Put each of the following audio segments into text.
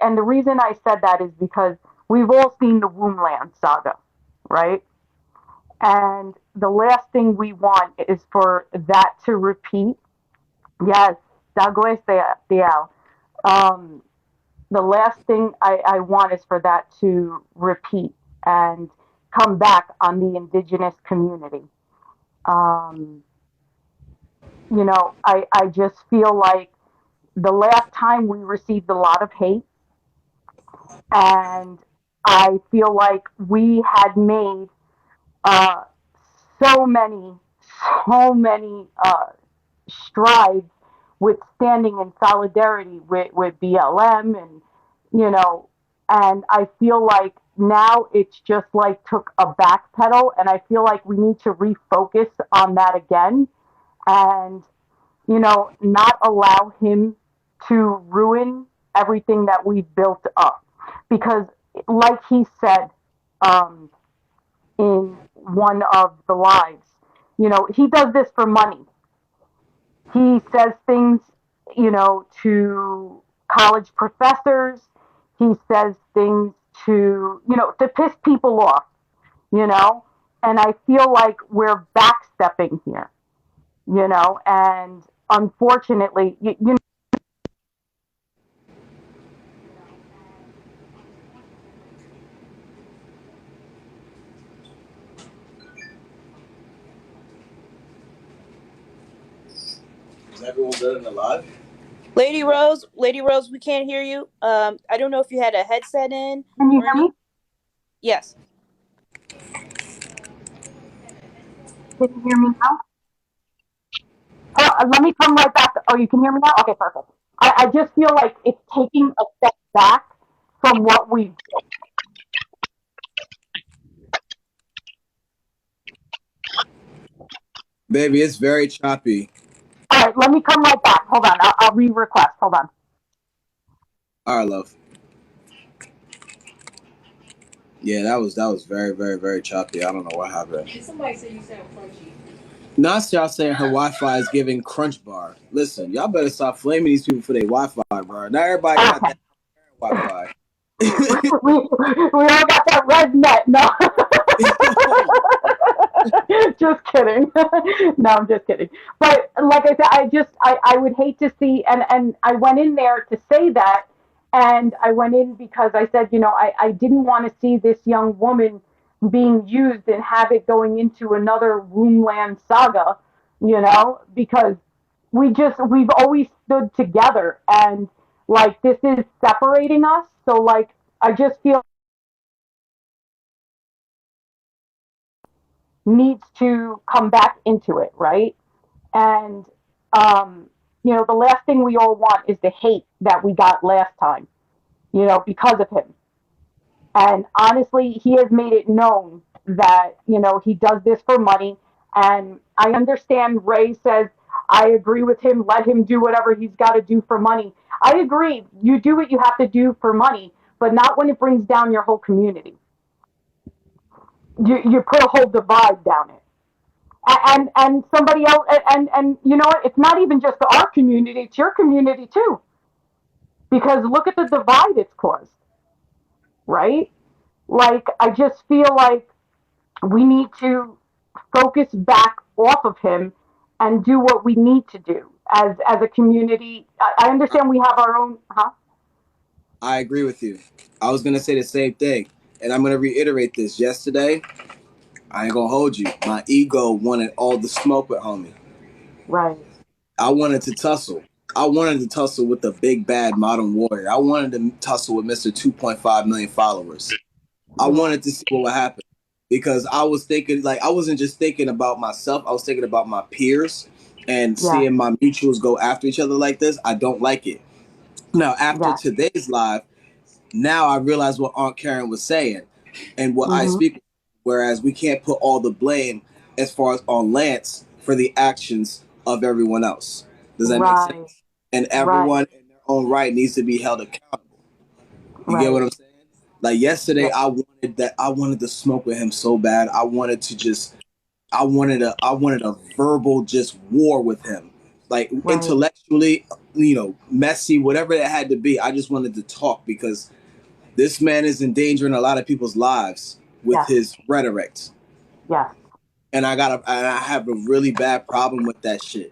and the reason I said that is because we've all seen the Wombland saga, right? And the last thing we want is for that to repeat. Yes, Douglas Dial. Um, the last thing I want is for that to repeat and come back on the indigenous community. Um, I just feel like the last time we received a lot of hate, and I feel like we had made uh, so many, so many strides with standing in solidarity with BLM you know, and I feel like now it's just like took a back pedal, and I feel like we need to refocus on that again and, not allow him to ruin everything that we've built up. Because, like he said um, in one of the lives, he does this for money. He says things, to college professors. He says things to piss people off, you know? And I feel like we're backstepping here, and unfortunately, Is everyone good and alive? Lady Rose, we can't hear you. I don't know if you had a headset in can you or hear me? any. Yes. Can you hear me now? Let me come right back. Oh, you can hear me now? Okay, perfect. I just feel like it's taking a step back from what we. Baby, it's very choppy. All right, let me come right back. Hold on. I'll re-request. Hold on. All right, love. Yeah, that was very, very, very choppy. I don't know what happened. Did somebody say you sound crunchy? Not y'all saying her Wi-Fi is giving crunch bar. Listen, y'all better stop flaming these people for their Wi-Fi, bro. Not everybody got Okay. that Wi-Fi. We all got that red net. No. Just kidding. No, I'm just kidding. But like I said, I would hate to see, and I went in there to say that, and I went in because I said, I didn't want to see this young woman being used and have it going into another Wombland saga, because we've always stood together, and like this is separating us. So like I just feel needs to come back into it, right? And um, the last thing we all want is the hate that we got last time, because of him. And honestly, he has made it known that, he does this for money. And I understand Ray says, I agree with him. Let him do whatever he's got to do for money. I agree. You do what you have to do for money, but not when it brings down your whole community. You put a whole divide down it. And somebody else, and you know what? It's not even just our community; it's your community too. Because look at the divide it's caused, right? Like I just feel like we need to focus back off of him and do what we need to do as a community. I understand we have our own, huh? I agree with you. I was gonna say the same thing, and I'm gonna reiterate this. Yesterday, I ain't gonna hold you. My ego wanted all the smoke with homie. Right. I wanted to tussle. I wanted to tussle with the big bad modern warrior. I wanted to tussle with Mr. 2.5 million followers. I Yeah. wanted to see what would happen because I was thinking, like, I wasn't just thinking about myself. I was thinking about my peers and Yeah. seeing my mutuals go after each other like this. I don't like it. Now, after Yeah. today's live, now I realize what Aunt Karen was saying and what I Mhm. speak. Whereas we can't put all the blame as far as on Lance for the actions of everyone else. Does that make Right. sense? And Right. everyone in their own right needs to be held accountable. You get Right. what I'm saying? Like yesterday, Yeah. I wanted to smoke with him so bad. I wanted a verbal just war with him. like Right. intellectually, messy, whatever it had to be. I just wanted to talk because this man is endangering a lot of people's lives with Yes. his rhetoric. Yes. And I have a really bad problem with that shit.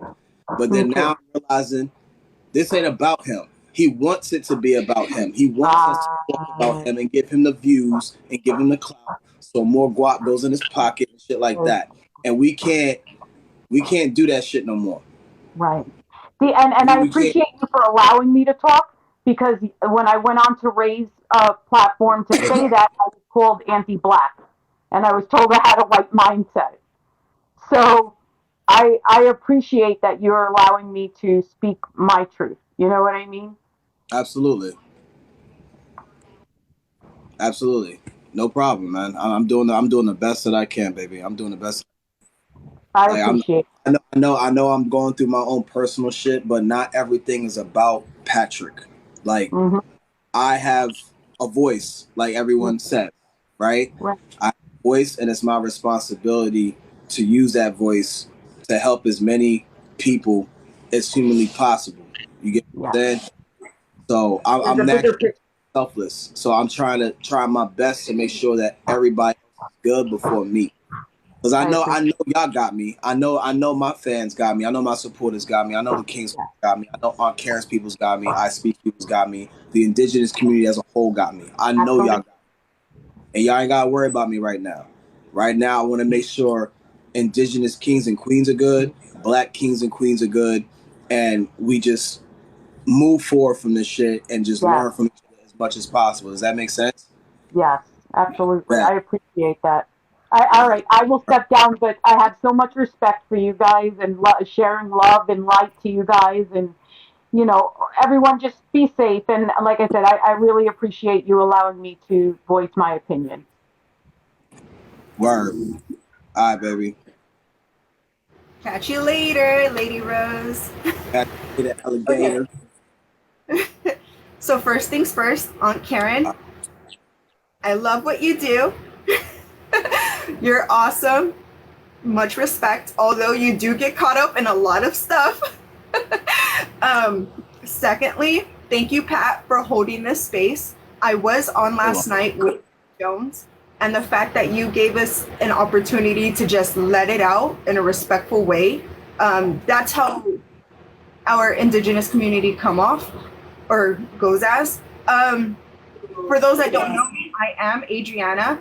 But Me then too. now I'm realizing this ain't about him. He wants it to be about him. He wants us to talk about him and give him the views and give him the clout, so more guap goes in his pocket and shit like that. And we can't do that shit no more. Right. See, and I We can't. appreciate you for allowing me to talk, because when I went on to Ray's platform to say that, I was called anti-black, and I was told I had a white mindset. So I appreciate that you're allowing me to speak my truth. You know what I mean? Absolutely. Absolutely. No problem, man. I'm doing the best that I can, baby. I'm doing the best. I Like appreciate. I know I'm going through my own personal shit, but not everything is about Patrick. Like Mm-hmm. I have a voice, like everyone said, right? Right. I have a voice, and it's my responsibility to use that voice to help as many people as humanly possible. You get what I'm Yeah. saying? So There's I'm a bigger naturally picture. selfless. So I'm try my best to make sure that everybody else is good before me. Because I I appreciate. know y'all got me. I know my fans got me. I know my supporters got me. I know the Kings Yeah. got me. I know Aunt Karen's people's got me. I Speak people's got me. The indigenous community as a whole got me. I know y'all Absolutely. got me. And y'all ain't gotta worry about me right now. Right now I wanna make sure indigenous kings and queens are good, black kings and queens are good, and we just move forward from this shit and just Yes. learn from each other as much as possible. Does that make sense? Yes. Absolutely. Yeah. I appreciate that. All right. I will step down, but I have so much respect for you guys, and sharing love and light to you guys, and everyone just be safe. And like I said, I really appreciate you allowing me to voice my opinion. Word. All right, baby. Catch you later, Lady Rose. Catch you later, Okay. alligator. So first things first, Aunt Karen, I love what you do. You're awesome. Much respect, although you do get caught up in a lot of stuff. Secondly, thank you, Pat, for holding this space. I was on last night with Jones, and the fact that you gave us an opportunity to just let it out in a respectful way, that's how our indigenous community come off or goes as. For those that don't know me, I am Adriana.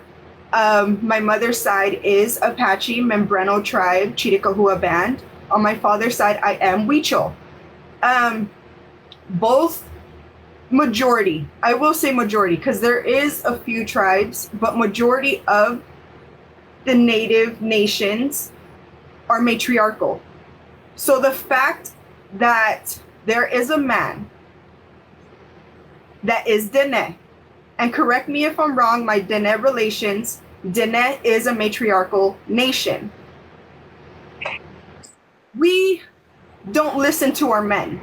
My mother's side is Apache, Membreno tribe, Chiricahua band. On my father's side, I am Huichol. Both majority, I will say majority, because there is a few tribes, but majority of the native nations are matriarchal. So the fact that there is a man that is Dene, and correct me if I'm wrong, my Dene relations, Dene is a matriarchal nation. We don't listen to our men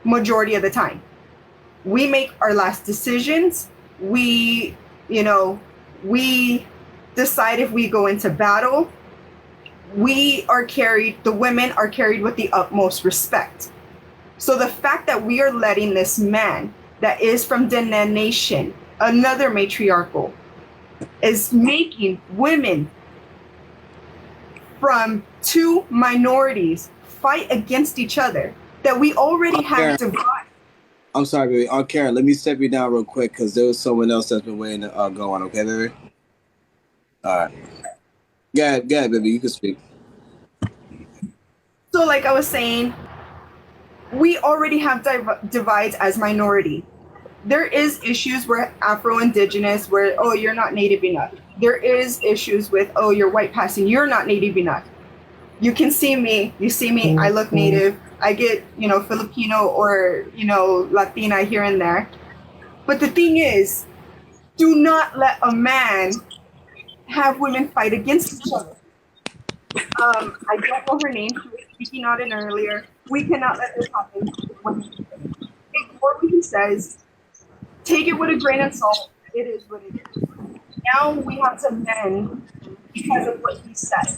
majority of the time. We make our last decisions. We decide if we go into battle. The women are carried with the utmost respect. So the fact that we are letting this man that is from Dene Nation, another matriarchal, is making women from two minorities fight against each other, that we already have divide. I'm sorry, baby. Karen, let me step you down real quick because there was someone else that's been waiting to go on. Okay, baby? All right. Go ahead, baby. You can speak. So like I was saying, we already have divides as minority. There is issues where Afro-Indigenous, where, oh, you're not Native enough. There is issues with, oh, you're white passing, you're not Native enough. You can see me, I look Native, I get, Filipino or, Latina here and there. But the thing is, do not let a man have women fight against each other. I don't know her name, she was speaking on it earlier. We cannot let this happen. Ignore what he says, take it with a grain of salt, it is what it is. Now we have to mend because of what he said.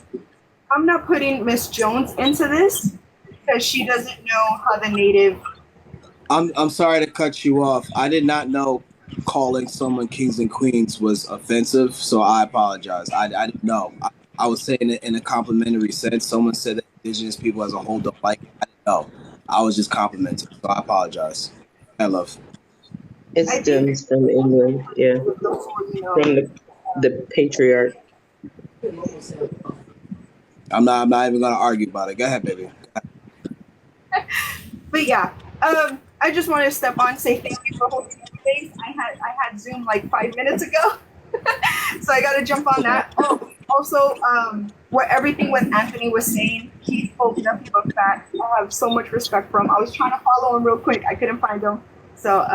I'm not putting Miss Jones into this. because she doesn't know how the native. I'm sorry to cut you off. I did not know calling someone kings and queens was offensive, so I apologize. I didn't know. I was saying it in a complimentary sense. Someone said that indigenous people as a whole don't like it. I didn't know. I was just complimenting, so I apologize. I love. It I think stems from England, yeah, with the whole, from the patriarch. I'm not even gonna argue about it. Go ahead, baby. But yeah, I just wanted to step on, say thank you for holding the space. I had Zoom like 5 minutes ago, so I got to jump on that. Oh, also, everything what Anthony was saying, he spoke nothing but facts. I have so much respect for him. I was trying to follow him real quick, I couldn't find him. So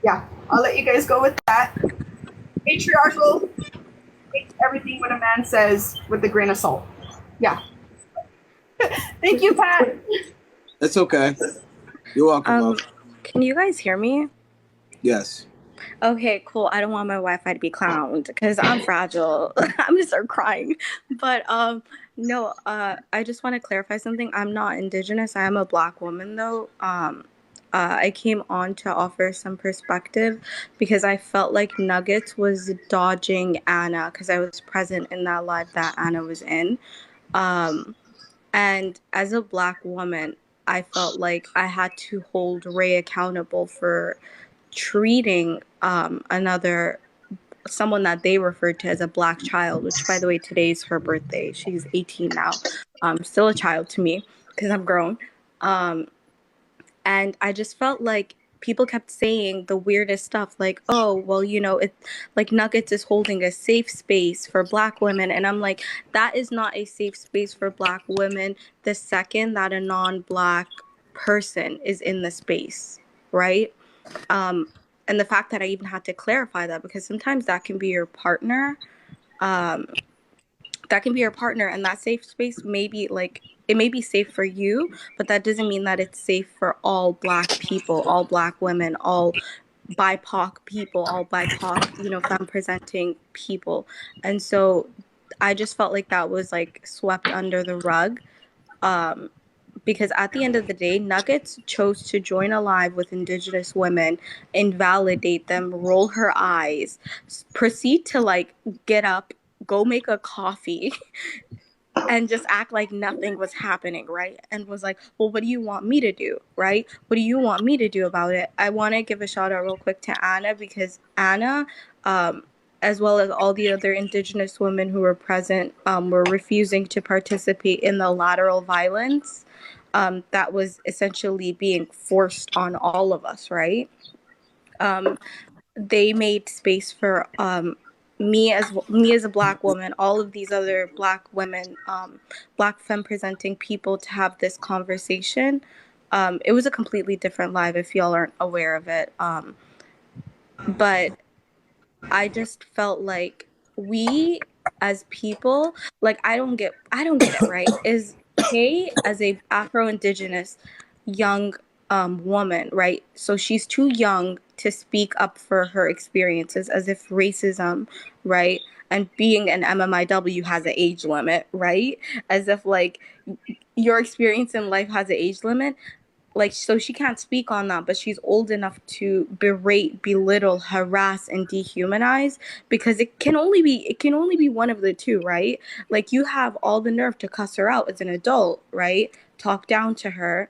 yeah, I'll let you guys go with that. Patriarchal, take everything what a man says with a grain of salt. Yeah. Thank you, Pat. It's okay. You're welcome, love. Can you guys hear me? Yes. Okay, cool. I don't want my Wi-Fi to be clowned because I'm fragile. I'm gonna start crying. But no, I just want to clarify something. I'm not indigenous. I am a Black woman though. I came on to offer some perspective because I felt like Nuggets was dodging Anna because I was present in that live that Anna was in. And as a Black woman, I felt like I had to hold Ray accountable for treating someone that they referred to as a Black child, which by the way, today's her birthday. She's 18 now. Still a child to me because I'm grown. And I just felt like people kept saying the weirdest stuff like, oh, well, it like Nuggets is holding a safe space for Black women. And I'm like, that is not a safe space for Black women the second that a non-Black person is in the space, right? And the fact that I even had to clarify that, because sometimes that can be your partner. That can be your partner, and that safe space may be like, it may be safe for you, but that doesn't mean that it's safe for all Black people, all Black women, all BIPOC people, all BIPOC, femme presenting people. And so I just felt like that was like swept under the rug. Because at the end of the day, Nuggets chose to join a live with Indigenous women, invalidate them, roll her eyes, proceed to like get up, go make a coffee, and just act like nothing was happening, right? And was like, well, what do you want me to do, right? What do you want me to do about it? I want to give a shout out real quick to Anna, because Anna, as well as all the other Indigenous women who were present, were refusing to participate in the lateral violence that was essentially being forced on all of us, right? They made space for me as a Black woman, all of these other Black women, Black femme presenting people, to have this conversation. It was a completely different live if y'all aren't aware of it. But I just felt like we as people, like I don't get it, right? Is Kay, as a Afro-Indigenous young woman, right? So she's too young to speak up for her experiences, as if racism, right? And being an MMIW has an age limit, right? As if like your experience in life has an age limit. Like, so she can't speak on that, but she's old enough to berate, belittle, harass, and dehumanize, because it can only be one of the two, right? Like, you have all the nerve to cuss her out as an adult, right? Talk down to her.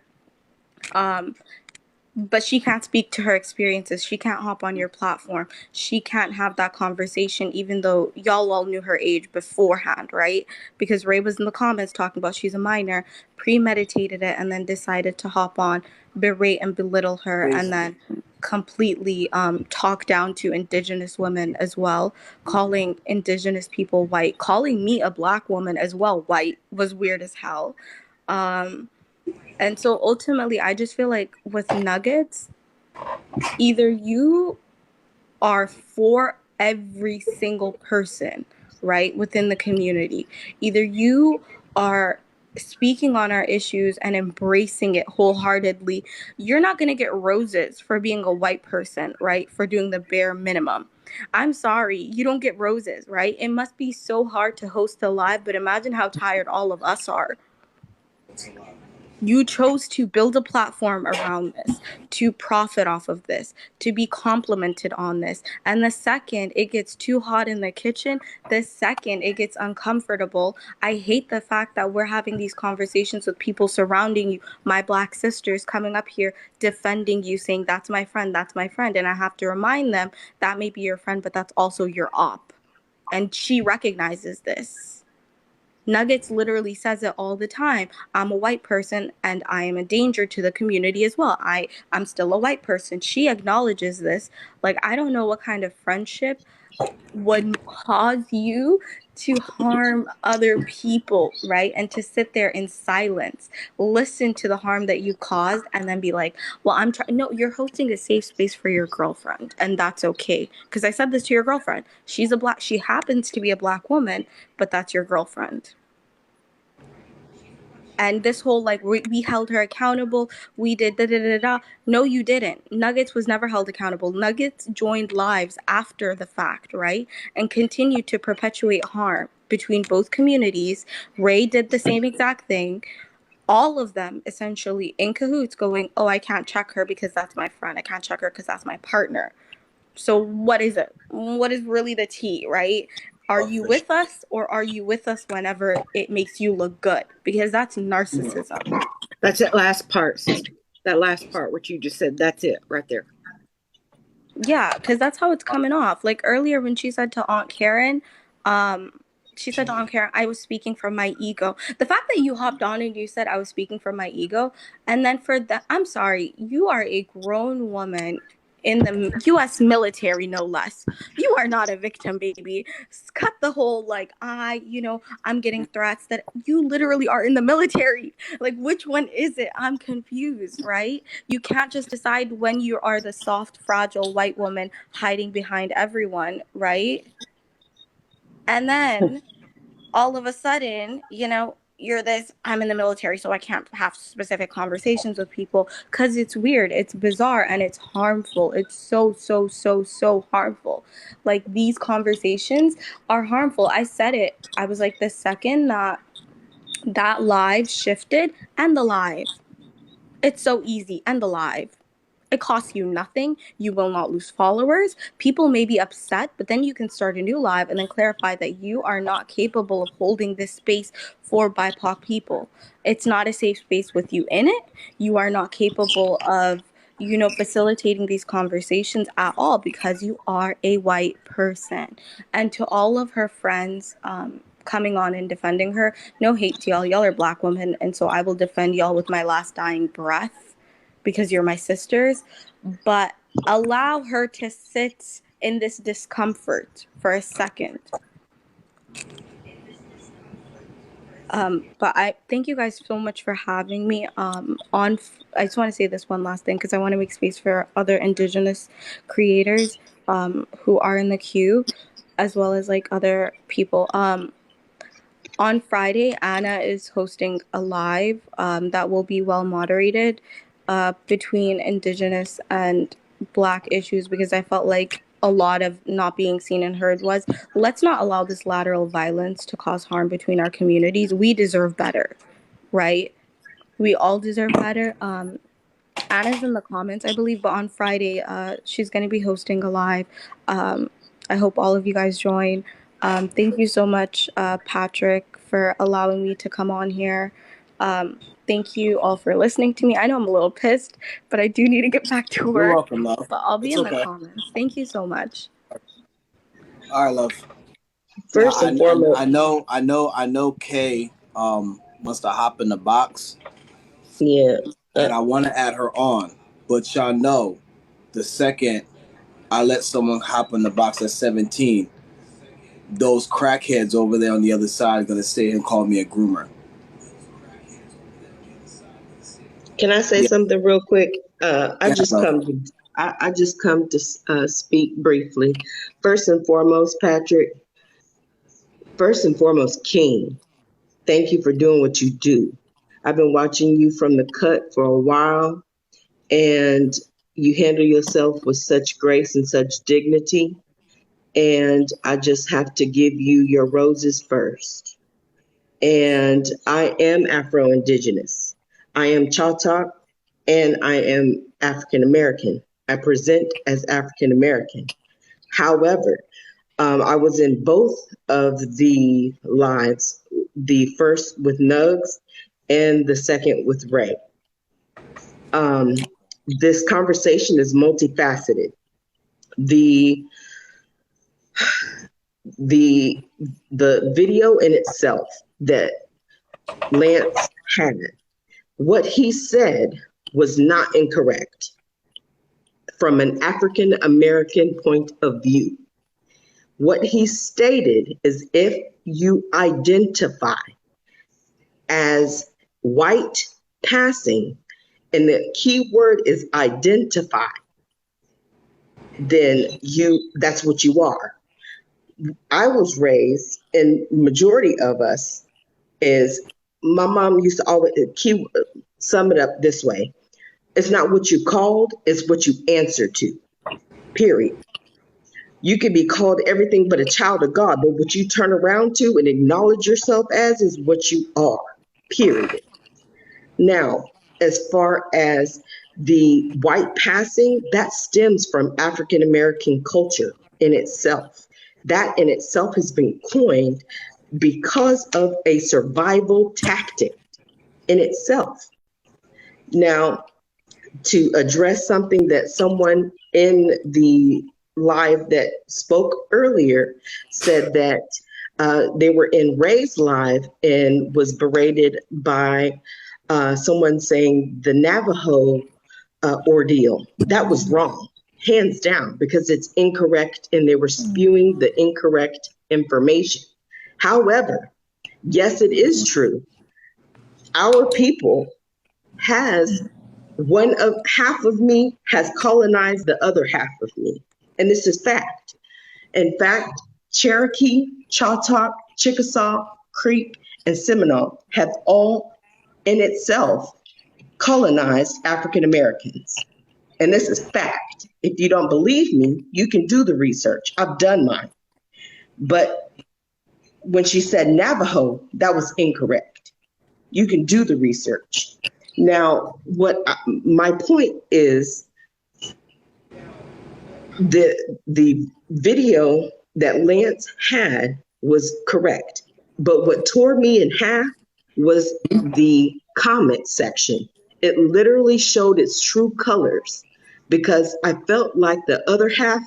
But she can't speak to her experiences. She can't hop on your platform. She can't have that conversation, even though y'all all knew her age beforehand, right? Because Ray was in the comments talking about she's a minor, premeditated it, and then decided to hop on, berate and belittle her, and then completely talk down to Indigenous women as well, calling Indigenous people white, calling me, a Black woman, as well white, was weird as hell. And so ultimately, I just feel like with Nuggets, either you are for every single person, right, within the community. Either you are speaking on our issues and embracing it wholeheartedly. You're not going to get roses for being a white person, right, for doing the bare minimum. I'm sorry, you don't get roses, right? It must be so hard to host a live, but imagine how tired all of us are. You chose to build a platform around this, to profit off of this, to be complimented on this. And the second it gets too hot in the kitchen, the second it gets uncomfortable, I hate the fact that we're having these conversations with people surrounding you, my Black sisters coming up here defending you, saying, that's my friend, that's my friend. And I have to remind them that may be your friend, but that's also your op. And she recognizes this. Nuggets literally says it all the time. I'm a white person and I am a danger to the community as well. I'm still a white person. She acknowledges this. Like, I don't know what kind of friendship would cause you to harm other people, right? And to sit there in silence, listen to the harm that you caused, and then be like, well, I'm trying. No, you're hosting a safe space for your girlfriend, and that's okay. Because I said this to your girlfriend. She happens to be a Black woman, but that's your girlfriend. And this whole, like, we held her accountable, we did da-da-da-da. No, you didn't. Nuggets was never held accountable. Nuggets joined lives after the fact, right? And continued to perpetuate harm between both communities. Ray did the same exact thing. All of them essentially in cahoots going, oh, I can't check her because that's my friend. I can't check her because that's my partner. So what is it? What is really the tea, right? Are you with us, or are you with us whenever it makes you look good? Because that's narcissism. That's that last part, sister. That last part, what you just said, that's it right there. Yeah, because that's how it's coming off. Like earlier when she said to Aunt Karen, I was speaking from my ego. The fact that you hopped on and you said I was speaking from my ego, and then for that, I'm sorry, you are a grown woman in the U.S. military, no less. You are not a victim, baby. Cut the whole, like, I'm getting threats. That you literally are in the military. Like, which one is it? I'm confused, right? You can't just decide when you are the soft, fragile white woman hiding behind everyone, right? And then all of a sudden, you're this, I'm in the military, so I can't have specific conversations with people, because it's weird, it's bizarre, and it's harmful. It's so, so, so, so harmful. Like, these conversations are harmful. I said it. I was like, the second that live shifted, and the live. It's so easy, and the live. It costs you nothing. You will not lose followers. People may be upset, but then you can start a new live and then clarify that you are not capable of holding this space for BIPOC people. It's not a safe space with you in it. You are not capable of, facilitating these conversations at all because you are a white person. And to all of her friends, coming on and defending her, no hate to y'all. Y'all are Black women, and so I will defend y'all with my last dying breath, because you're my sisters, but allow her to sit in this discomfort for a second. But I thank you guys so much for having me. I just want to say this one last thing, because I want to make space for other Indigenous creators who are in the queue, as well as like other people. On Friday, Anna is hosting a live that will be well moderated between Indigenous and Black issues, because I felt like a lot of not being seen and heard was, let's not allow this lateral violence to cause harm between our communities. We deserve better, right? We all deserve better. Anna's in the comments, I believe, but on Friday, she's going to be hosting a live. I hope all of you guys join. Thank you so much, Patrick, for allowing me to come on here. Thank you all for listening to me. I know I'm a little pissed, but I do need to get back to work. You're welcome, love. But I'll be It's in okay. the comments. Thank you so much. All right, love. First and foremost, I know Kay wants to hop in the box. yeah. And I want to add her on. But y'all know, the second I let someone hop in the box at 17, those crackheads over there on the other side are going to sit and call me a groomer. Can I say something real quick? I just love. come to speak briefly. First and foremost, Patrick. First and foremost, King. Thank you for doing what you do. I've been watching you from the cut for a while, and you handle yourself with such grace and such dignity. And I just have to give you your roses first. And I am Afro-Indigenous. I am Choctaw and I am African American. I present as African American. However, I was in both of the lives, the first with Nugs and the second with Ray. This conversation is multifaceted. The video in itself that Lance had, what he said was not incorrect from an African American point of view. What he stated is if you identify as white passing, and the key word is identify, then that's what you are. I was raised, and majority of us is, my mom used to always sum it up this way. It's not what you called, it's what you answer to, period. You can be called everything but a child of God, but what you turn around to and acknowledge yourself as is what you are, period. Now, as far as the white passing, that stems from African American culture in itself. That in itself has been coined because of a survival tactic in itself. Now, to address something that someone in the live that spoke earlier said that they were in Ray's live and was berated by someone saying the Navajo ordeal. That was wrong, hands down, because it's incorrect and they were spewing the incorrect information. However, yes, it is true. Our people has half of me has colonized the other half of me. And this is fact. In fact, Cherokee, Choctaw, Chickasaw, Creek, and Seminole have all in itself colonized African Americans. And this is fact. If you don't believe me, you can do the research. I've done mine. But when she said Navajo, that was incorrect. You can do the research. Now, my point is, the video that Lance had was correct. But what tore me in half was the comment section. It literally showed its true colors, because I felt like the other half,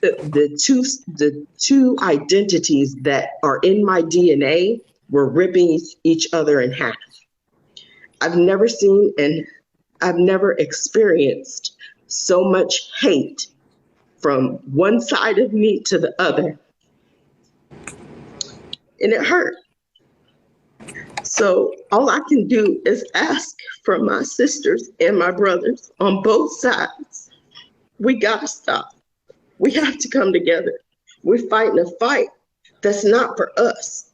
the two identities that are in my DNA were ripping each other in half. I've never seen and I've never experienced so much hate from one side of me to the other. And it hurt. So all I can do is ask from my sisters and my brothers on both sides. We gotta stop. We have to come together. We're fighting a fight that's not for us.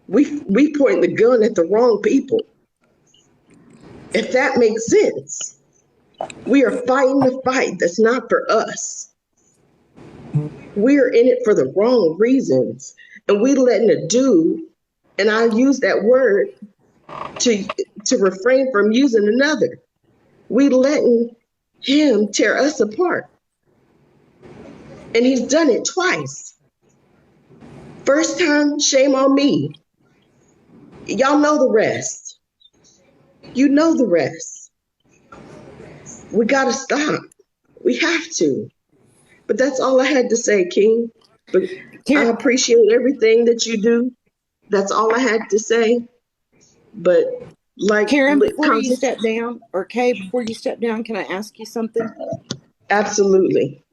We point the gun at the wrong people. If that makes sense, we are fighting the fight that's not for us. We are in it for the wrong reasons, and we letting a dude, and I use that word to refrain from using another. We letting him tear us apart. And he's done it twice. First time, shame on me. Y'all know the rest. You know the rest. We gotta stop. We have to. But that's all I had to say, King. But I appreciate everything that you do. That's all I had to say. But like Karen, before you step down, or Kay, before you step down, can I ask you something? Absolutely.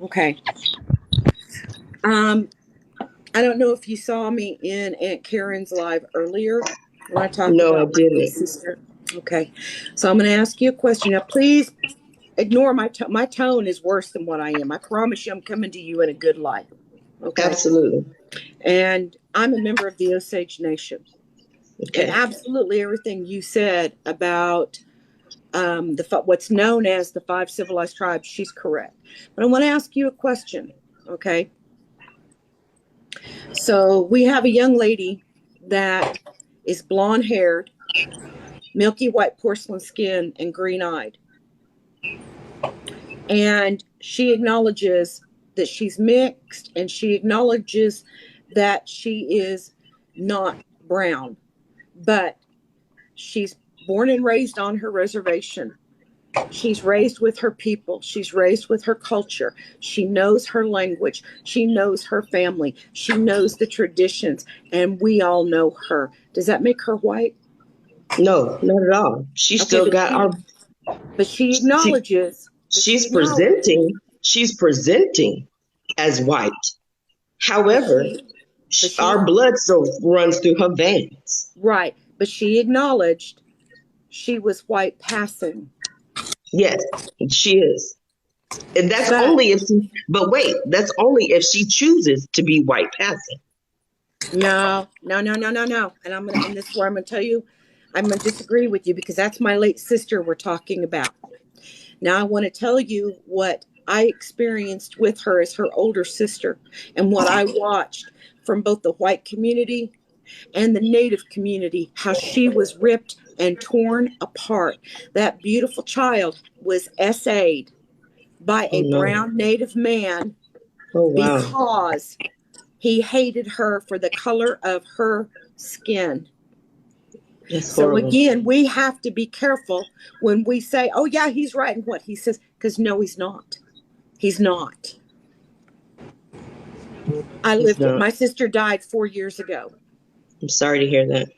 Okay. I don't know if you saw me in Aunt Karen's live earlier when I talked No, about I didn't. my sister. Okay. So I'm going to ask you a question. Now, please ignore my tone. My tone is worse than what I am. I promise you I'm coming to you in a good light. Okay. Absolutely. And I'm a member of the Osage Nation. Okay. And absolutely everything you said about what's known as the 5 civilized tribes, she's correct. But I want to ask you a question, okay? So we have a young lady that is blonde-haired, milky white porcelain skin, and green-eyed. And she acknowledges that she's mixed, and she acknowledges that she is not brown, but she's born and raised on her reservation. She's raised with her people. She's raised with her culture. She knows her language. She knows her family. She knows the traditions, and we all know her. Does that make her white? No, not at all. She Okay, still but got our. But she acknowledges. She's presenting as white. However, our blood still runs through her veins. Right, but she acknowledged she was white passing. Yes, she is. And that's only if she, but wait, that's only if she chooses to be white passing. No. And and this is where I'm gonna tell you, I'm gonna disagree with you, because that's my late sister we're talking about. Now I want to tell you what I experienced with her as her older sister, and what I watched from both the white community and the Native community, how she was ripped and torn apart. That beautiful child was SA'd by a brown Native man because he hated her for the color of her skin. So again, we have to be careful when we say, oh yeah, he's right in what he says, because no, he's not. He's not. My sister died 4 years ago. I'm sorry to hear that.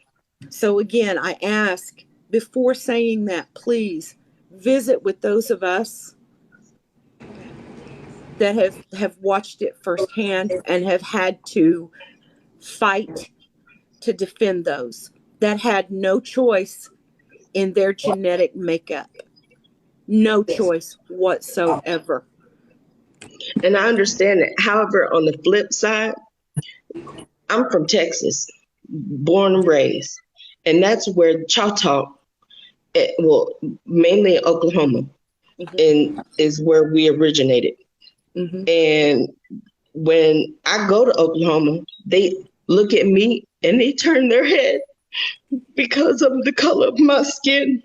So again, I ask, before saying that, please visit with those of us that have watched it firsthand and have had to fight to defend those that had no choice in their genetic makeup. No choice whatsoever. And I understand that. However, on the flip side, I'm from Texas, born and raised. And that's where Choctaw, mainly in Oklahoma, and is where we originated. And when I go to Oklahoma, they look at me and they turn their head because of the color of my skin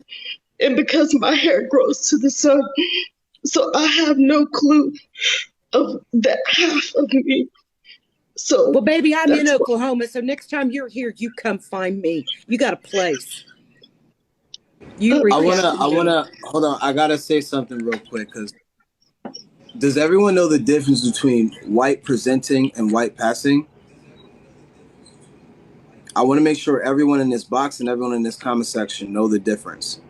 and because my hair grows to the sun. So I have no clue of that half of me. So, well, baby, I'm in Oklahoma. So next time you're here, you come find me. You got a place. I wanna hold on. I gotta say something real quick, because does everyone know the difference between white presenting and white passing? I want to make sure everyone in this box and everyone in this comment section know the difference.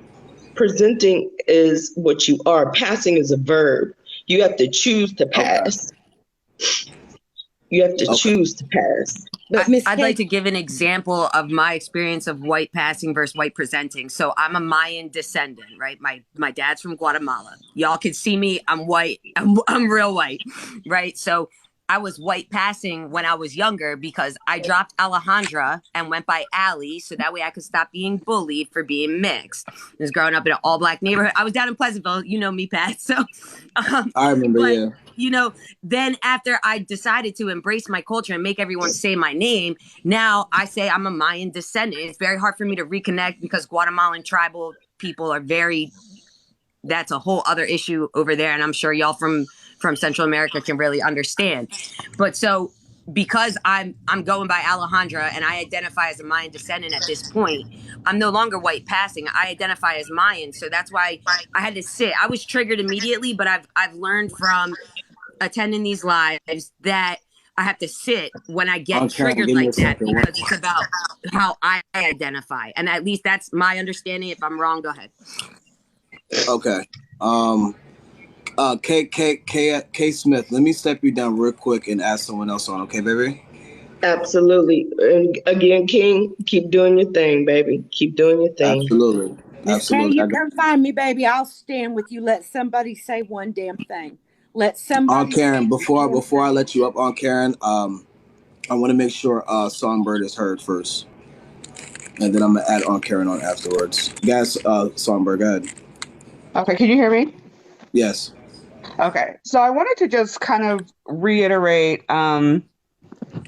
Presenting is what you are. Passing is a verb. You have to choose to pass. Okay. You have to choose to pass. I'd like to give an example of my experience of white passing versus white presenting. So I'm a Mayan descendant, right? My dad's from Guatemala. Y'all can see me. I'm white. I'm real white, right? So I was white passing when I was younger because I dropped Alejandra and went by Allie, so that way I could stop being bullied for being mixed. I was growing up in an all-black neighborhood. I was down in Pleasantville. You know me, Pat. So I remember, yeah. You know, then after I decided to embrace my culture and make everyone say my name, now I say I'm a Mayan descendant. It's very hard for me to reconnect because Guatemalan tribal people are that's a whole other issue over there. And I'm sure y'all from Central America can really understand. But so because I'm going by Alejandra and I identify as a Mayan descendant at this point, I'm no longer white passing. I identify as Mayan. So that's why I had to sit. I was triggered immediately, but I've learned from attending these lives that I have to sit when I get triggered like that, because it's about how I identify. And at least that's my understanding. If I'm wrong, go ahead. Okay. K Smith, let me step you down real quick and ask someone else on, okay, baby? Absolutely. And again, King, keep doing your thing, baby. Keep doing your thing. Absolutely. Can you come find me, baby? I'll stand with you. Let somebody say one damn thing. Let somebody. On Karen, before I let you up on Karen, I want to make sure Songbird is heard first, and then I'm gonna add on Karen on afterwards. Guys, Songbird, go ahead. Okay, can you hear me? Yes. Okay, so I wanted to just kind of reiterate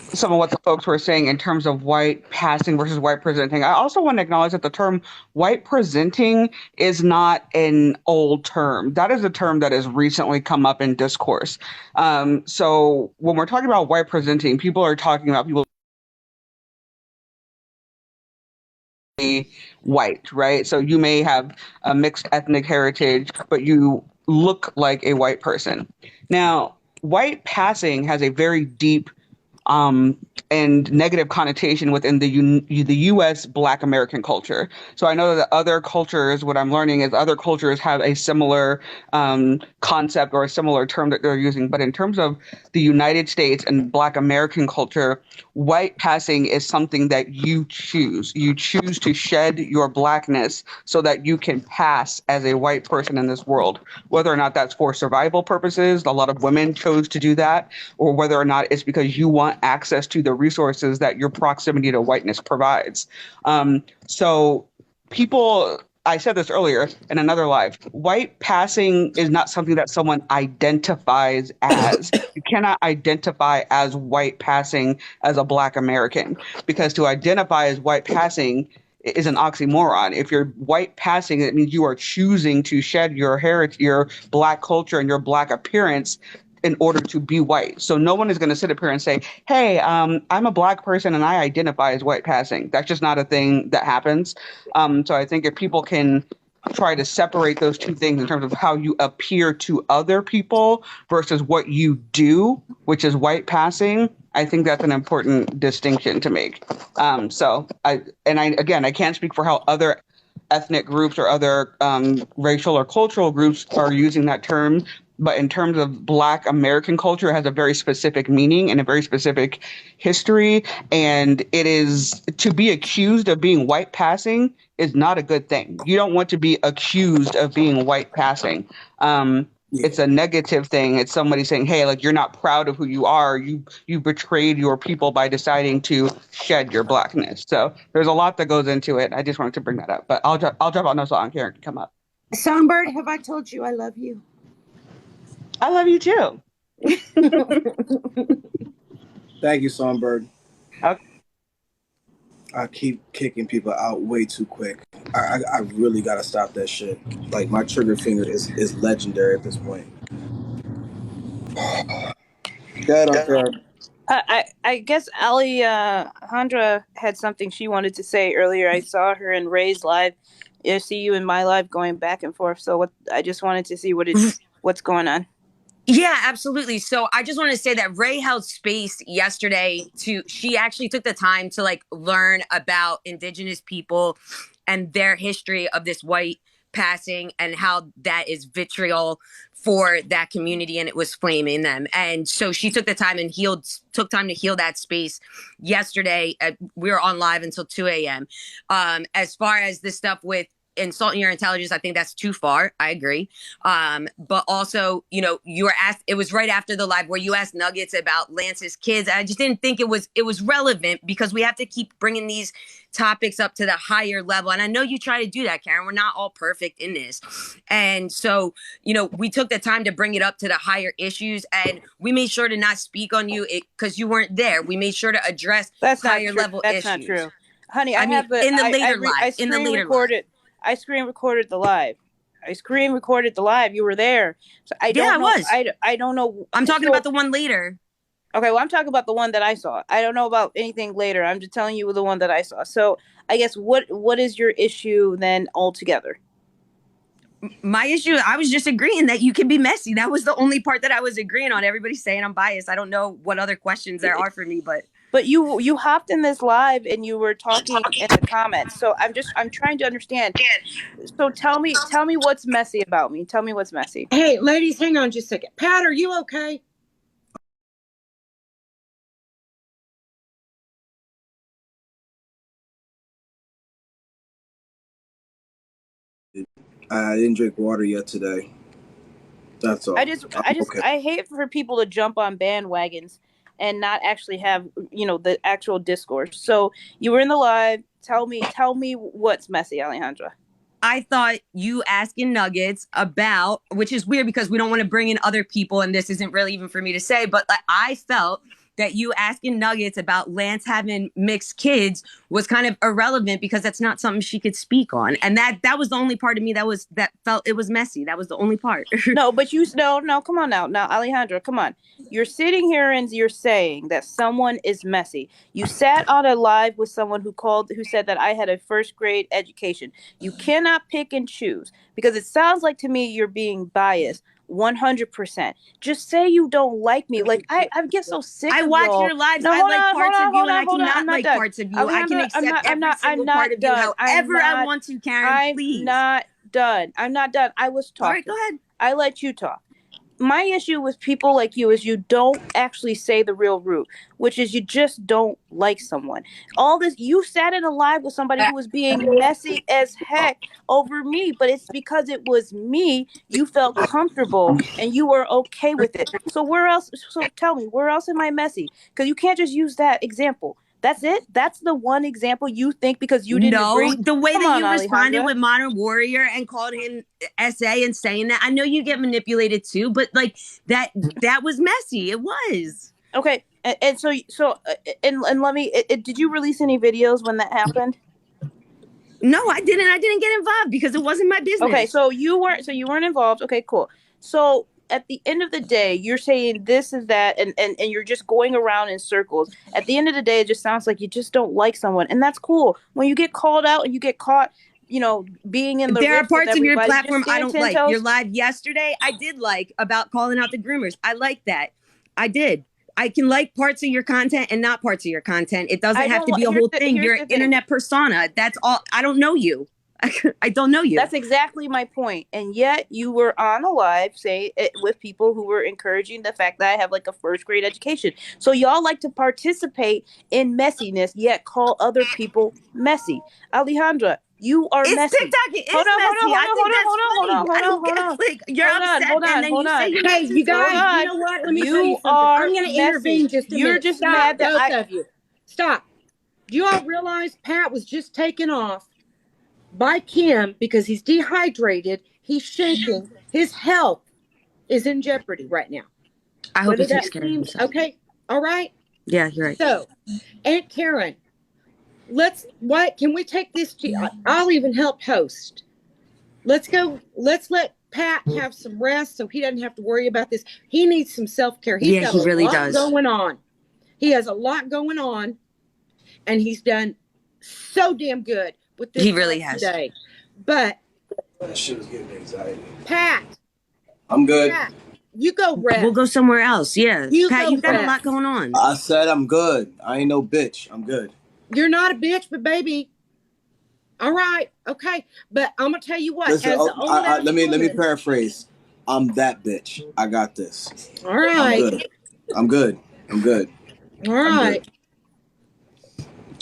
some of what the folks were saying in terms of white passing versus white presenting. I also want to acknowledge that the term white presenting is not an old term. That is a term that has recently come up in discourse. So when we're talking about white presenting, people are talking about people white, right? So you may have a mixed ethnic heritage, but you look like a white person. Now, white passing has a very deep and negative connotation within the U.S. Black American culture. So I know that other cultures, what I'm learning is other cultures have a similar concept or a similar term that they're using. But in terms of the United States and Black American culture, white passing is something that you choose. You choose to shed your Blackness so that you can pass as a white person in this world, whether or not that's for survival purposes. A lot of women chose to do that, or whether or not it's because you want access to the resources that your proximity to whiteness provides. So people, I said this earlier in another live, white passing is not something that someone identifies as. You cannot identify as white passing as a Black American, because to identify as white passing is an oxymoron. If you're white passing, it means you are choosing to shed your heritage, your Black culture and your Black appearance in order to be white. So no one is going to sit up here and say, hey, I'm a Black person and I identify as white passing. That's just not a thing that happens. So I think if people can try to separate those two things in terms of how you appear to other people versus what you do, which is white passing, I think that's an important distinction to make. I can't speak for how other ethnic groups or other racial or cultural groups are using that term. But in terms of Black American culture, it has a very specific meaning and a very specific history. And it is, to be accused of being white passing is not a good thing. You don't want to be accused of being white passing. It's a negative thing. It's somebody saying, hey, like, you're not proud of who you are. You betrayed your people by deciding to shed your Blackness. So there's a lot that goes into it. I just wanted to bring that up. But I'll drop out no song. Karen can come up. Songbird, have I told you I love you? I love you too. Thank you, Songbird. Okay. I keep kicking people out way too quick. I really gotta stop that shit. Like, my trigger finger is legendary at this point. Go ahead, Karen. I guess Alejandra had something she wanted to say earlier. I saw her in Ray's live. I see you in my live going back and forth. So I just wanted to see what's going on. Yeah, absolutely. So I just want to say that Ray held space yesterday she actually took the time to like learn about Indigenous people and their history of this white passing and how that is vitriol for that community and it was flaming them. And so she took the time and took time to heal that space yesterday. We were on live until 2 a.m. As far as this stuff with insulting your intelligence, I think that's too far. I agree. But also, you were asked, it was right after the live where you asked Nuggets about Lance's kids. I just didn't think it was relevant because we have to keep bringing these topics up to the higher level. And I know you try to do that, Karen. We're not all perfect in this. And so, we took the time to bring it up to the higher issues and we made sure to not speak on you because you weren't there. We made sure to address higher level issues. That's not true. Honey, I mean, in the later live. I screen recorded the live. You were there. So I don't know. I'm talking about the one later. Okay, well, I'm talking about the one that I saw. I don't know about anything later. I'm just telling you the one that I saw. So I guess what is your issue then altogether? My issue, I was just agreeing that you can be messy. That was the only part that I was agreeing on. Everybody's saying I'm biased. I don't know what other questions there are for me, but you hopped in this live and you were talking in the comments. So I'm trying to understand. So tell me what's messy about me. Tell me what's messy. Hey, ladies, hang on just a second. Pat, are you okay? I didn't drink water yet today. That's all. I hate for people to jump on bandwagons and not actually have, the actual discourse. So you were in the live. Tell me what's messy, Alejandra. I thought you asking Nuggets about, which is weird because we don't want to bring in other people and this isn't really even for me to say, but I felt that you asking Nuggets about Lance having mixed kids was kind of irrelevant because that's not something she could speak on. And that was the only part of me that felt it was messy. That was the only part. No, but no, come on now. Now, Alejandra, come on. You're sitting here and you're saying that someone is messy. You sat on a live with someone who said that I had a first grade education. You cannot pick and choose because it sounds like to me you're being biased. 100%. Just say you don't like me. Like I get so sick. I of watch y'all. your lives. No, I hold like on, parts hold on, of you, hold and on, I hold on. I'm cannot not like done. parts of you. I can Alejandra, accept I'm not every single part of you, done. however I want to, Karen. Please. I'm not done. I'm not done. I was talking. All right, go ahead. I let you talk. My issue with people like you is you don't actually say the real root, which is you just don't like someone. All this, you sat in a live with somebody who was being messy as heck over me, but it's because it was me. You felt comfortable and you were okay with it. So where else? So tell me, where else am I messy? Because you can't just use that example. That's it. That's the one example you think because you didn't agree. The way Come that on, you responded Alejandra. with Modern Warrior and called him SA and saying that, I know you get manipulated too, but like that was messy. It was. Okay, and so and let me. Did you release any videos when that happened? No, I didn't. I didn't get involved because it wasn't my business. Okay, so you weren't involved. Okay, cool. So at the end of the day, you're saying this is that, and you're just going around in circles. At the end of the day, it just sounds like you just don't like someone, and that's cool. When you get called out and you get caught, being in the there are rift with parts of your everybody, platform just I stand don't 10 like. toes. Your live yesterday, I did like about calling out the groomers. I like that. I did. I can like parts of your content and not parts of your content. It doesn't have to be a whole thing. You're an internet persona. That's all. I don't know you. I don't know you. That's exactly my point. And yet you were on a live with people who were encouraging the fact that I have like a first grade education. So y'all like to participate in messiness, yet call other people messy. Alejandra, you are messy. TikTok. It's messy. I think you're upset, and then you say you're Hey, you guys, you know what? Let me tell you something. I'm going to intervene just a minute. You're just Stop, mad that both of you. Stop. Do you all realize Pat was just taken off by Kim because he's dehydrated, he's shaking, his health is in jeopardy right now. I hope he takes care of himself. Okay, all right? Yeah, you're right. So, Aunt Karen, can we take this to, I'll even help host. Let's let Pat have some rest so he doesn't have to worry about this. He needs some self-care. He really does. Going on. He has a lot going on, and he's done so damn good with this. He really has. Today. But that shit was giving me anxiety. Pat, I'm good. Pat, you go rest. We'll go somewhere else. Yeah, Pat, you got a lot going on. I said I'm good. I ain't no bitch. I'm good. You're not a bitch, but baby. All right, okay, but I'm gonna tell you what. Listen, let me paraphrase. I'm that bitch. I got this. All right. I'm good. All right.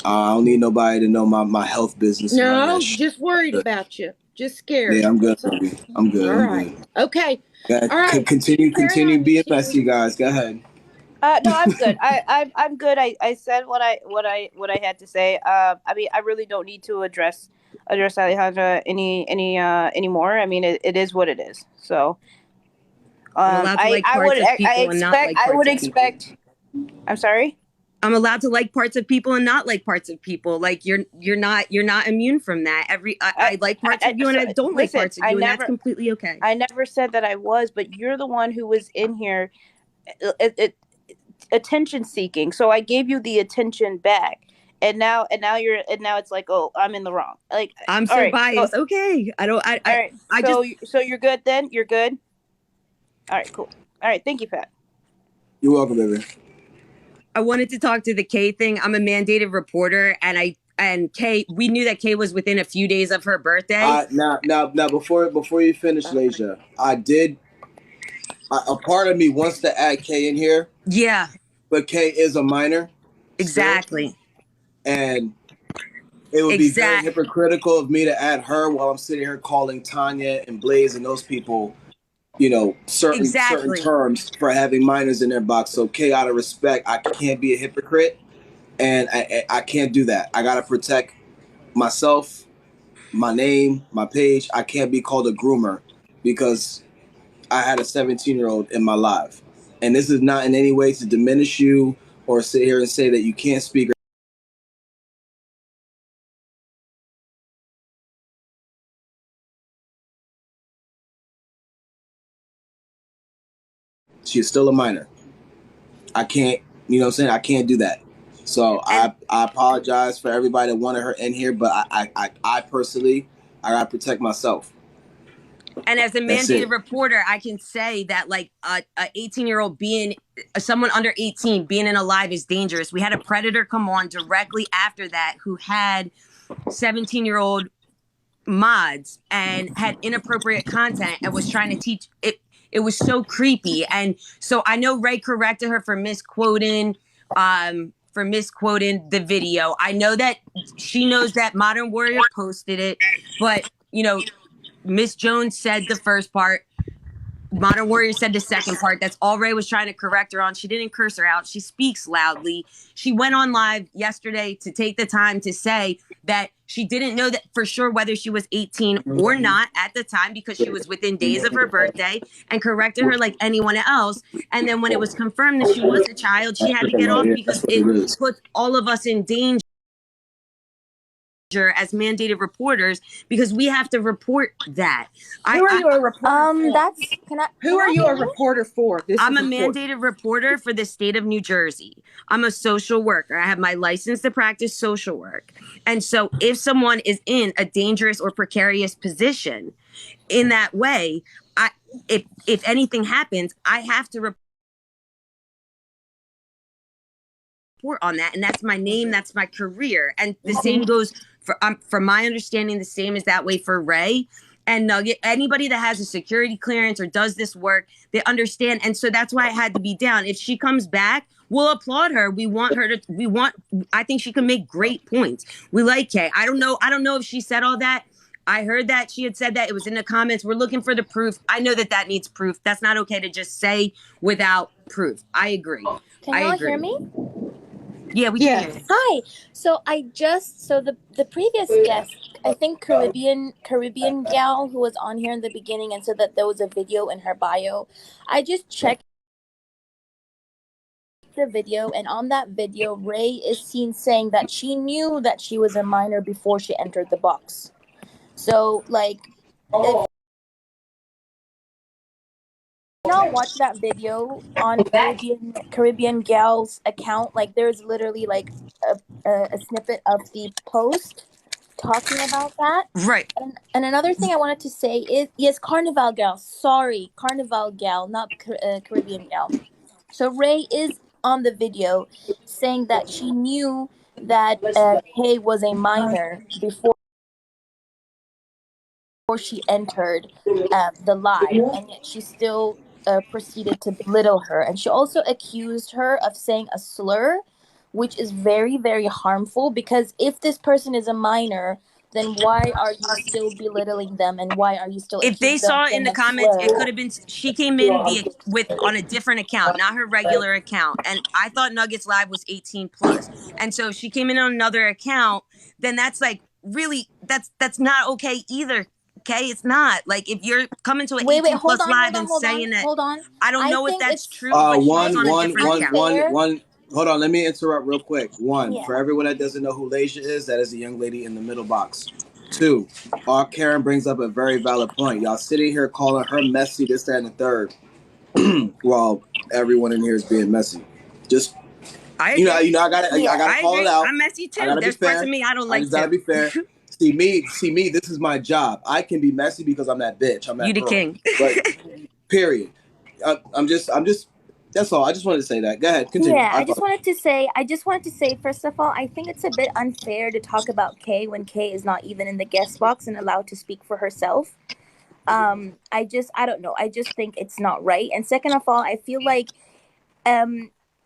I don't need nobody to know my health business. No, just worried about you. Just scared. Yeah, I'm good, baby. I'm good. All right. Okay. All right. Continue being messy, guys. Go ahead. No, I'm good. I'm good. I said what I had to say. I mean, I really don't need to address Alejandra anymore. I mean, it is what it is. So, I would expect. I'm sorry. I'm allowed to like parts of people and not like parts of people. Like you're not immune from that. I like parts of you and I don't like parts of you, and that's completely okay. I never said that I was, but you're the one who was in here. Attention seeking, so I gave you the attention back, and now it's like, oh, I'm in the wrong. Like I'm so biased. So, okay, so you're good then. You're good. All right, cool. All right, thank you, Pat. You're welcome, baby. I wanted to talk to the Kay thing. I'm a mandated reporter, and Kay, we knew that Kay was within a few days of her birthday. Now, before you finish, Leisha, a part of me wants to add Kay in here. Yeah. But Kay is a minor. Exactly. Still, and it would be very hypocritical of me to add her while I'm sitting here calling Tanya and Blaze and those people, certain terms for having minors in their box. So Kay, out of respect, I can't be a hypocrite. And I can't do that. I got to protect myself, my name, my page. I can't be called a groomer because I had a 17-year-old in my life. And this is not in any way to diminish you or sit here and say that you can't speak. She's still a minor. I can't, you know what I'm saying? I can't do that. So I apologize for everybody that wanted her in here, but I personally, I gotta protect myself. And as a That's it. mandated reporter, I can say that like a 18-year-old being someone under 18 being in a live is dangerous. We had a predator come on directly after that who had 17-year-old mods and had inappropriate content and was trying to teach it. It was so creepy. And so I know Ray corrected her for misquoting the video. I know that she knows that Modern Warrior posted it, but you know, Miss Jones said the first part. Modern Warrior said the second part. That's all Ray was trying to correct her on. She didn't curse her out. She speaks loudly. She went on live yesterday to take the time to say that she didn't know that for sure whether she was 18 or not at the time because she was within days of her birthday, and corrected her like anyone else. And then when it was confirmed that she was a child, she had to get off because it puts all of us in danger as mandated reporters because we have to report that. Who are you a reporter for? Who are you a reporter for? I'm a mandated reporter for the state of New Jersey. I'm a social worker. I have my license to practice social work. And so if someone is in a dangerous or precarious position in that way, if anything happens, I have to report on that. And that's my name. That's my career. And the same goes from my understanding, the same is that way for Ray and Nugget. Anybody that has a security clearance or does this work, they understand. And so that's why it had to be down. If she comes back, we'll applaud her. I think she can make great points. We like Kay. I don't know if she said all that. I heard that she had said that. It was in the comments. We're looking for the proof. I know that needs proof. That's not okay to just say without proof. I agree. Can y'all hear me? Yeah, we can. Hi. So the previous guest, I think Caribbean gal who was on here in the beginning and said that there was a video in her bio. I just checked the video, and on that video, Ray is seen saying that she knew that she was a minor before she entered the box. So like, if y'all watch that video on Caribbean gal's account, like there's literally like a snippet of the post talking about that. Right. And another thing I wanted to say is, yes, Carnival gal. Sorry, Carnival gal, not Caribbean gal. So Ray is on the video saying that she knew that Kay was a minor before she entered the live, and yet she still proceeded to belittle her. And she also accused her of saying a slur, which is very, very harmful, because if this person is a minor, then why are you still belittling them, and why are you still? If they saw it in the comments, it could have been she came in on a different account, not her regular account. And I thought Nuggets Live was 18 plus. And so if she came in on another account, then that's like really that's not okay either. Okay, it's not like if you're coming to an 18 plus live and saying that. I don't know if that's true. Hold on, let me interrupt real quick. For everyone that doesn't know who Lasia is, that is the young lady in the middle box. 2, Karen brings up a very valid point. Y'all sitting here calling her messy, this, that, and the third, while everyone in here is being messy. Just I gotta call it out. I'm messy too. There's parts of me I don't like. I just gotta be fair. See me. This is my job. I can be messy because I'm that bitch. I'm that. You the king. But period. I'm just. That's all. I just wanted to say that. Go ahead. Continue. Yeah, I just wanted to say, first of all, I think it's a bit unfair to talk about Kay when Kay is not even in the guest box and allowed to speak for herself. I don't know. I just think it's not right. And second of all, I feel like,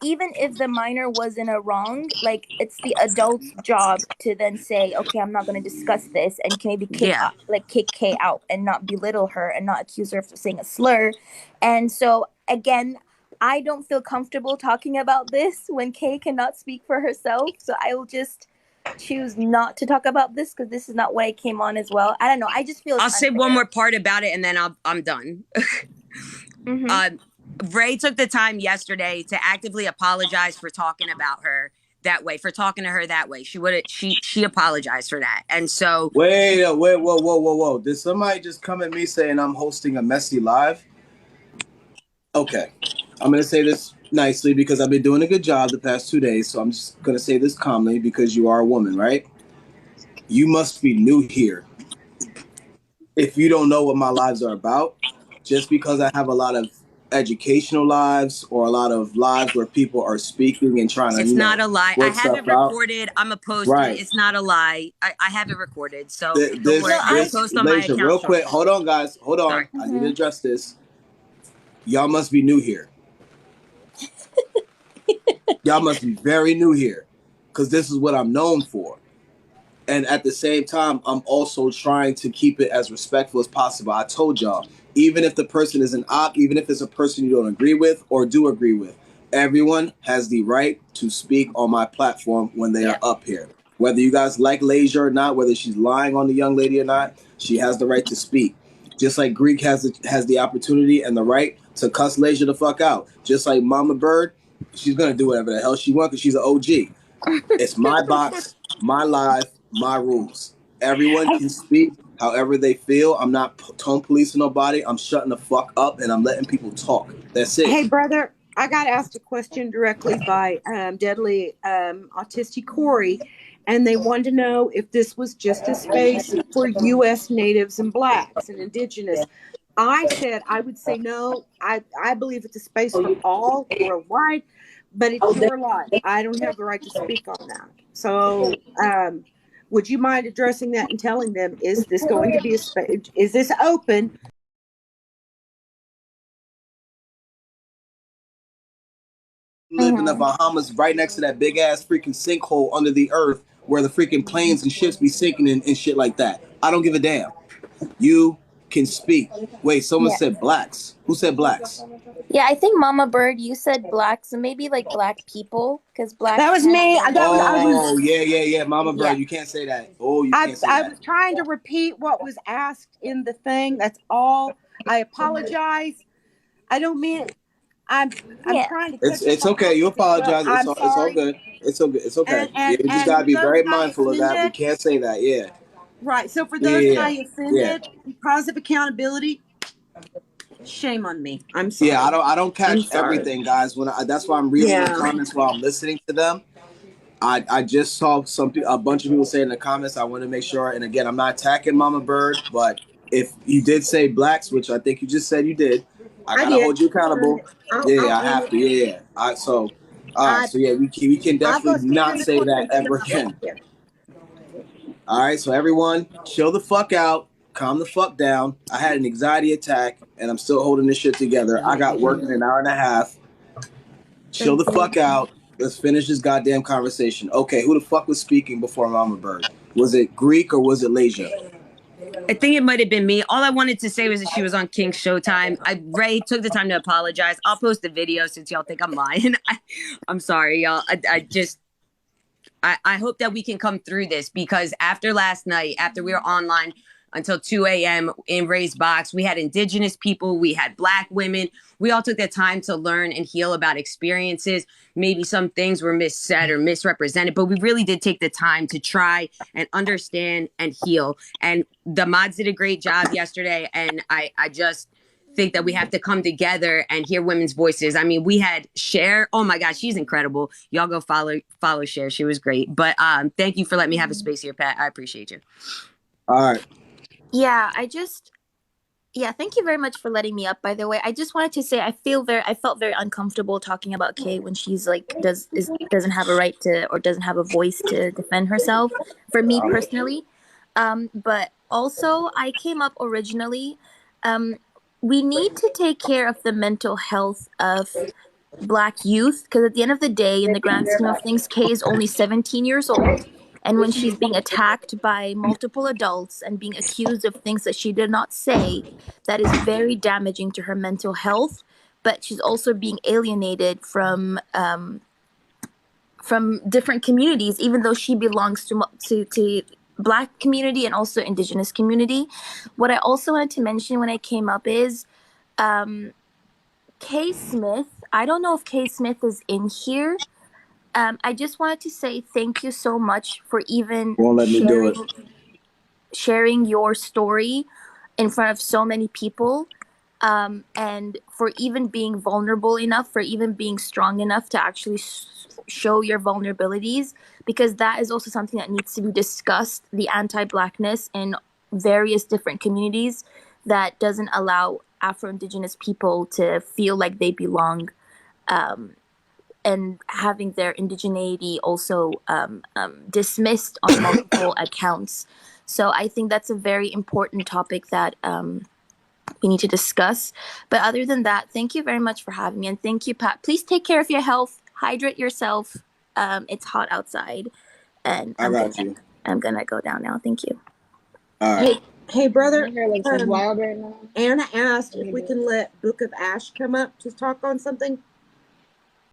even if the minor was in a wrong, like it's the adult's job to then say, okay, I'm not going to discuss this, and maybe kick Kay out and not belittle her and not accuse her of saying a slur. And so again, I don't feel comfortable talking about this when Kay cannot speak for herself. So I will just choose not to talk about this because this is not why I came on as well. I don't know. I just feel I'll say one more part about it and then I'm done. Ray took the time yesterday to actively apologize for talking about her that way, for talking to her that way. She apologized for that. And so Wait, whoa. Did somebody just come at me saying I'm hosting a messy live? Okay. I'm going to say this nicely because I've been doing a good job the past 2 days. So I'm just going to say this calmly because you are a woman, right? You must be new here. If you don't know what my lives are about, just because I have a lot of educational lives or a lot of lives where people are speaking and trying to, it's not a lie. I work have it stuff out. recorded. I'm a post Right. it. It's not a lie. I have it recorded. So don't This, worry. I this, post on my Lasia, account real quick. shortly. Hold on, guys. Hold on. Sorry. I need to address this. Y'all must be new here. Y'all must be very new here because this is what I'm known for. And at the same time, I'm also trying to keep it as respectful as possible. I told y'all, even if the person is an op, even if it's a person you don't agree with or do agree with, everyone has the right to speak on my platform when they are up here. Whether you guys like Lasia or not, whether she's lying on the young lady or not, she has the right to speak. Just like Greek has the opportunity and the right to cuss Lasia the fuck out. Just like Mama Bird, she's going to do whatever the hell she wants because she's an OG. It's my box, my live, my rules. Everyone can speak however they feel. I'm not tone policing nobody. I'm shutting the fuck up and I'm letting people talk. That's it. Hey, brother, I got asked a question directly by Deadly Autistic Corey, and they wanted to know if this was just a space for U.S. natives and blacks and indigenous. I said I would say no. I believe it's a space for all worldwide, but it's your life. I don't have the right to speak on that. So would you mind addressing that and telling them, is this going to be a space? Is this open? Live in the Bahamas right next to that big ass freaking sinkhole under the earth where the freaking planes and ships be sinking and shit like that. I don't give a damn. You can speak. Wait, someone said blacks. Who said blacks? Yeah, I think Mama Bird, you said blacks, so maybe like black people, because black. That was me. Yeah. Mama Bird, you can't say that. Oh, you can't say that. I was trying to repeat what was asked in the thing. That's all. I apologize. I don't mean it. I'm trying to. It's okay. You apologize. It's all good. It's okay. It's okay. You just gotta be very mindful of that. We can't say that. Yeah. Right. So for those that I offended, because of accountability, shame on me. I'm sorry. Yeah, I don't catch everything, guys. That's why I'm reading the comments while I'm listening to them. I just saw a bunch of people say in the comments. I want to make sure. And again, I'm not attacking Mama Bird, but if you did say blacks, which I think you just said you did, I gotta hold you accountable. I have to. Yeah. So we can definitely not say that ever again. All right, so everyone, chill the fuck out, calm the fuck down. I had an anxiety attack, and I'm still holding this shit together. I got work in an hour and a half. Chill the fuck out. Let's finish this goddamn conversation. Okay, who the fuck was speaking before Mama Bird? Was it Greek or was it Lasia? I think it might have been me. All I wanted to say was that she was on King's Showtime. Ray took the time to apologize. I'll post the video since y'all think I'm lying. I'm sorry, y'all. I hope that we can come through this, because after last night, after we were online until 2 a.m. in Ray's box, we had indigenous people, we had black women. We all took the time to learn and heal about experiences. Maybe some things were missaid or misrepresented, but we really did take the time to try and understand and heal. And the mods did a great job yesterday. And I just think that we have to come together and hear women's voices. I mean, we had Cher. Oh my gosh, she's incredible. Y'all go follow Cher. She was great. But thank you for letting me have a space here, Pat. I appreciate you. All right. Yeah, thank you very much for letting me up, by the way. I just wanted to say I felt very uncomfortable talking about Kay when she's like doesn't have a right to, or doesn't have a voice to defend herself, for me personally. But also I came up originally. We need to take care of the mental health of Black youth, because at the end of the day, in the grand scheme of things, Kay is only 17 years old. And when she's being attacked by multiple adults and being accused of things that she did not say, that is very damaging to her mental health. But she's also being alienated from different communities, even though she belongs to Black community and also Indigenous community. What I also wanted to mention when I came up is Kay Smith. I don't know if Kay Smith is in here. I just wanted to say thank you so much for even Won't let me do it. sharing your story in front of so many people, and for even being vulnerable enough, for even being strong enough to actually show your vulnerabilities, because that is also something that needs to be discussed, the anti-Blackness in various different communities that doesn't allow Afro-Indigenous people to feel like they belong, and having their indigeneity also dismissed on multiple accounts. So I think that's a very important topic that we need to discuss. But other than that, thank you very much for having me. And thank you, Pat. Please take care of your health. Hydrate yourself. It's hot outside. And I got you. I'm going to go down now. Thank you. All right. Hey, brother. My hair looks wild right now. Anna asked if we can let Book of Ash come up to talk on something.